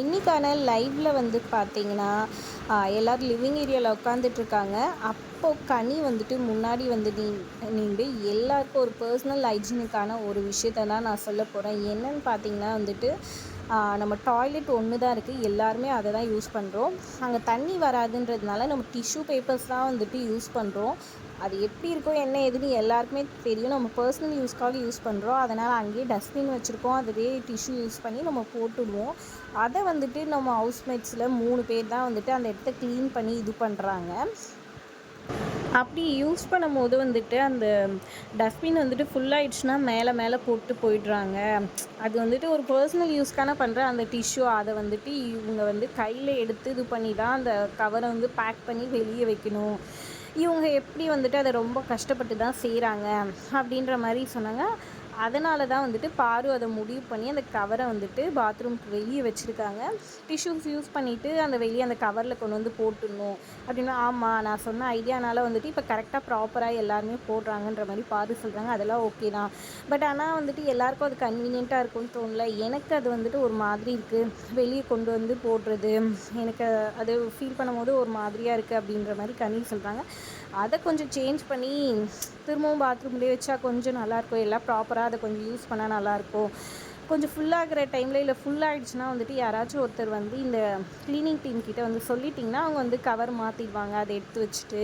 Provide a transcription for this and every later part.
இன்னைக்கான லைவ்ல வந்து பார்த்தீங்கன்னா, எல்லாரும் லிவிங் ஏரியால உட்காந்துட்ருக்காங்க. அப்போ கனி வந்துட்டு முன்னாடி வந்து நின்டு எல்லாருக்கும் ஒரு பர்சனல் ஹைஜீனுக்கான ஒரு விஷயத்த தான் நான் சொல்ல போறேன். என்னன்னு பார்த்தீங்கன்னா வந்துட்டு, நம்ம டாய்லெட் ஒண்ணு தான் இருக்கு. எல்லாருமே அத தான் யூஸ் பண்றோம். அங்க தண்ணி வராதுன்றதுனால நம்ம டிஷ்யூ பேப்பர்ஸ் தான் வந்துட்டு யூஸ் பண்றோம். அது எப்படி இருக்கும், என்ன ஏதுன்னு எல்லாருக்குமே தெரியும். நம்ம பர்சனல் யூஸ்க்காக யூஸ் பண்ணுறோம். அதனால் அங்கேயே டஸ்ட்பின் வச்சுருக்கோம். அதிலேயே டிஷ்யூ யூஸ் பண்ணி நம்ம போட்டுடுவோம். அதை வந்துட்டு நம்ம ஹவுஸ்மேட்ஸில் 3 பேர் தான் வந்துட்டு அந்த இடத்த க்ளீன் பண்ணி இது பண்ணுறாங்க. அப்படி யூஸ் பண்ணும்போது வந்துட்டு அந்த டஸ்ட்பின் வந்துட்டு ஃபுல்லாகிடுச்சுன்னா மேலே மேலே போட்டு போயிடுறாங்க. அது வந்துட்டு ஒரு பர்சனல் யூஸ்க்கான பண்ணுற அந்த டிஷ்யூ அதை வந்துட்டு இவங்க வந்து கையில் எடுத்து இது பண்ணி தான் அந்த கவரை வந்து பேக் பண்ணி வெளியே வைக்கணும். இவங்க எப்படி வந்துட்டு அதை ரொம்ப கஷ்டப்பட்டு தான் செய்கிறாங்க அப்படின்ற மாதிரி சொன்னாங்க. அதனால தான் வந்துட்டு பாரு அதை முடிவு பண்ணி அந்த கவரை வந்துட்டு பாத்ரூம்க்கு வெளியே வச்சுருக்காங்க. டிஷ்யூஸ் யூஸ் பண்ணிவிட்டு அந்த வெளியே அந்த கவரில் கொண்டு வந்து போட்டுடணும் அப்படின்னா, ஆமாம் நான் சொன்ன ஐடியானால வந்துட்டு இப்போ கரெக்டாக ப்ராப்பராக எல்லாருமே போடுறாங்கன்ற மாதிரி பாரு சொல்கிறாங்க. அதெல்லாம் ஓகே தான். பட் ஆனால் வந்துட்டு எல்லாருக்கும் அது கன்வீனியண்ட்டாக இருக்கும்னு தோணல. எனக்கு அது வந்துட்டு ஒரு மாதிரி இருக்குது. வெளியே கொண்டு வந்து போடுறது எனக்கு அது ஃபீல் பண்ணும்போது ஒரு மாதிரியாக இருக்குது அப்படின்ற மாதிரி கனி சொல்கிறாங்க. அதை கொஞ்சம் சேஞ்ச் பண்ணி திரும்பவும் பாத்ரூம்லேயே வச்சா கொஞ்சம் நல்லாயிருக்கும். எல்லாம் ப்ராப்பராக அதை கொஞ்சம் யூஸ் பண்ணால் நல்லாயிருக்கும். கொஞ்சம் ஃபுல்லாகிற டைமில் இல்லை ஃபுல்லாகிடுச்சுன்னா வந்துட்டு யாராச்சும் ஒருத்தர் வந்து இந்த க்ளீனிங் டீம் கிட்டே வந்து சொல்லிட்டிங்கன்னா அவங்க வந்து கவர் மாற்றிடுவாங்க அதை எடுத்து வச்சுட்டு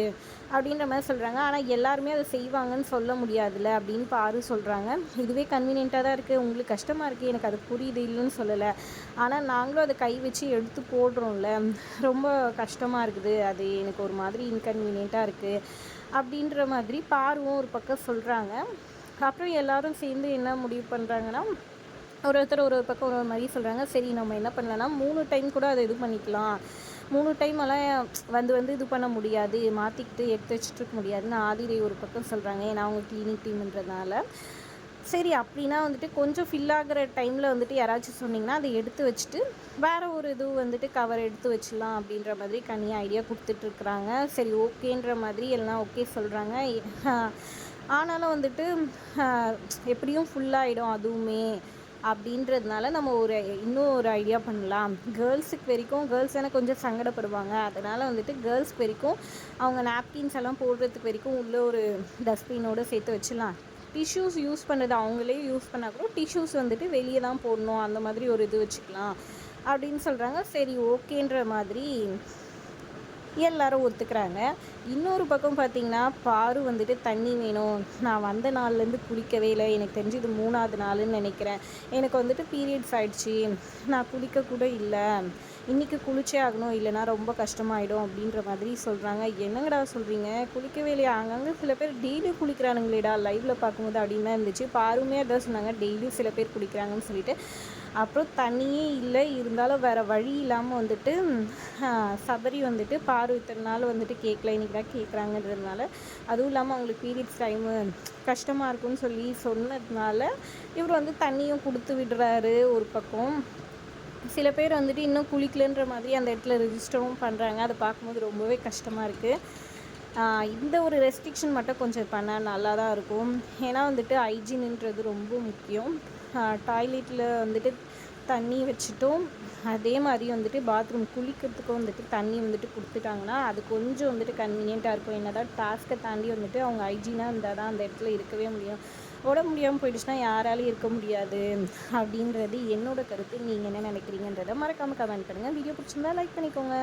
அப்படின்ற மாதிரி சொல்கிறாங்க. ஆனால் எல்லாருமே அதை செய்வாங்கன்னு சொல்ல முடியாதுல்ல அப்படின்னு பாரு சொல்கிறாங்க. இதுவே கன்வீனியண்ட்டாக தான் இருக்குது, உங்களுக்கு கஷ்டமாக இருக்குது, எனக்கு அது புரியுது, இல்லைன்னு சொல்லலை. ஆனால் நாங்களும் அதை கை வச்சு எடுத்து போடுறோம்ல, ரொம்ப கஷ்டமாக இருக்குது, அது எனக்கு ஒரு மாதிரி இன்கன்வீனியண்ட்டாக இருக்குது அப்படின்ற மாதிரி பாருவும் ஒரு பக்கம் சொல்கிறாங்க. அப்புறம் எல்லாரும் சேர்ந்து என்ன முடிவு பண்ணுறாங்கன்னா, ஒருத்தர் ஒரு பக்கம் ஒரு மாதிரி சொல்கிறாங்க. சரி நம்ம என்ன பண்ணலான்னா 3 டைம் கூட அதை இது பண்ணிக்கலாம். 3 டைமெல்லாம் வந்து வந்து இது பண்ண முடியாது, மாற்றிக்கிட்டு எடுத்து வச்சுட்டு இருக்க முடியாதுன்னு ஆதிரை ஒரு பக்கம் சொல்கிறாங்க. ஏன்னா அவங்க க்ளீனிங் டீம்ன்றதுனால. சரி அப்படின்னா வந்துட்டு கொஞ்சம் ஃபில் ஆகிற டைமில் வந்துட்டு யாராச்சும் சொன்னிங்கன்னா அதை எடுத்து வச்சுட்டு வேறு ஒரு இது வந்துட்டு கவர் எடுத்து வச்சிடலாம் அப்படின்ற மாதிரி கனியாக ஐடியா கொடுத்துட்ருக்குறாங்க. சரி ஓகேன்ற மாதிரி எல்லாம் ஓகே சொல்கிறாங்க. ஆனாலும் வந்துட்டு எப்படியும் ஃபுல்லாகிடும் அதுவுமே அப்படின்றதுனால நம்ம இன்னும் ஒரு ஐடியா பண்ணலாம். கேர்ள்ஸ் தானே கொஞ்சம் சங்கடப்படுவாங்க. அதனால் வந்துட்டு கேர்ள்ஸ்க்கு வரைக்கும் அவங்க நாப்கின்ஸ் எல்லாம் போடுறதுக்கு வரைக்கும் உள்ளே ஒரு டஸ்ட்பினோடு சேர்த்து வச்சிடலாம். டிஷ்யூஸ் யூஸ் பண்ணுறது அவங்களே யூஸ் பண்ணால் கூட டிஷ்யூஸ் வந்துட்டு வெளியே தான் போடணும், அந்த மாதிரி ஒரு இது வச்சுக்கலாம் அப்படின்னு சொல்கிறாங்க. சரி ஓகேன்ற மாதிரி எல்லாரும் ஒத்துக்கிறாங்க. இன்னொரு பக்கம் பார்த்திங்கன்னா, பாரு வந்துட்டு தண்ணி வேணும், நான் வந்த நாள்லேருந்து குளிக்கவே இல்லை, எனக்கு தெரிஞ்சு இது 3வது நாளுன்னு நினைக்கிறேன், எனக்கு வந்துட்டு பீரியட்ஸ் ஆகிடுச்சி, நான் குளிக்க கூட இல்லை, இன்றைக்கி குளிச்சே ஆகணும், இல்லைனா ரொம்ப கஷ்டமாயிடும் அப்படின்ற மாதிரி சொல்கிறாங்க. என்னங்கடா சொல்கிறீங்க, குளிக்கவே இல்லையா? அங்கங்கே சில பேர் டெய்லியும் குளிக்கிறானுங்களேடா லைவில் பார்க்கும்போது அப்படின்னு தான் இருந்துச்சு. பாருமே அதான் சொன்னாங்க, டெய்லியும் சில பேர் குளிக்கிறாங்கன்னு சொல்லிட்டு. அப்புறம் தண்ணியே இல்லை, இருந்தாலும் வேறு வழி இல்லாமல் வந்துட்டு சபரி வந்துட்டு பாரு இத்தனை நாள் வந்துட்டு கேட்கல, இன்றைக்கி தான் கேட்குறாங்கன்றதுனால, அதுவும் இல்லாமல் அவங்களுக்கு பீரியட்ஸ் டைமு கஷ்டமாக இருக்குன்னு சொல்லி சொன்னதுனால இவர் வந்து தண்ணியும் கொடுத்து விடுறாரு ஒரு பக்கம். சில பேர் வந்துட்டு இன்னும் குளிக்கலன்ற மாதிரி அந்த இடத்துல ரெஜிஸ்டரும் பண்ணுறாங்க. அதை பார்க்கும்போது ரொம்பவே கஷ்டமாக இருக்குது. இந்த ஒரு ரெஸ்ட்ரிக்ஷன் மட்டும் கொஞ்சம் பண்ணால் நல்லா தான் இருக்கும். ஏன்னா வந்துட்டு ஹைஜீனுன்றது ரொம்ப முக்கியம். டாய்லெட்டில் வந்துட்டு தண்ணி வச்சுட்டும் அதே மாதிரி வந்துட்டு பாத்ரூம் குளிக்கிறதுக்கும் வந்துட்டு தண்ணி வந்துட்டு கொடுத்துட்டாங்கன்னா அது கொஞ்சம் வந்துட்டு கன்வீனியண்ட்டாக இருக்கும். என்ன தான் டாஸ்க்கை தாண்டி வந்துட்டு அவங்க ஹைஜீனாக இருந்தால் தான் அந்த இடத்துல இருக்கவே முடியும். உடம்பு முடியாமல் போயிடுச்சுன்னா யாராலையும் இருக்க முடியாது அப்படின்றது என்னோட கருத்து. நீங்கள் என்ன நினைக்கிறீங்கன்றதை மறக்காமல் கமெண்ட் பண்ணுங்கள். வீடியோ பிடிச்சிருந்தா லைக் பண்ணிக்கோங்க.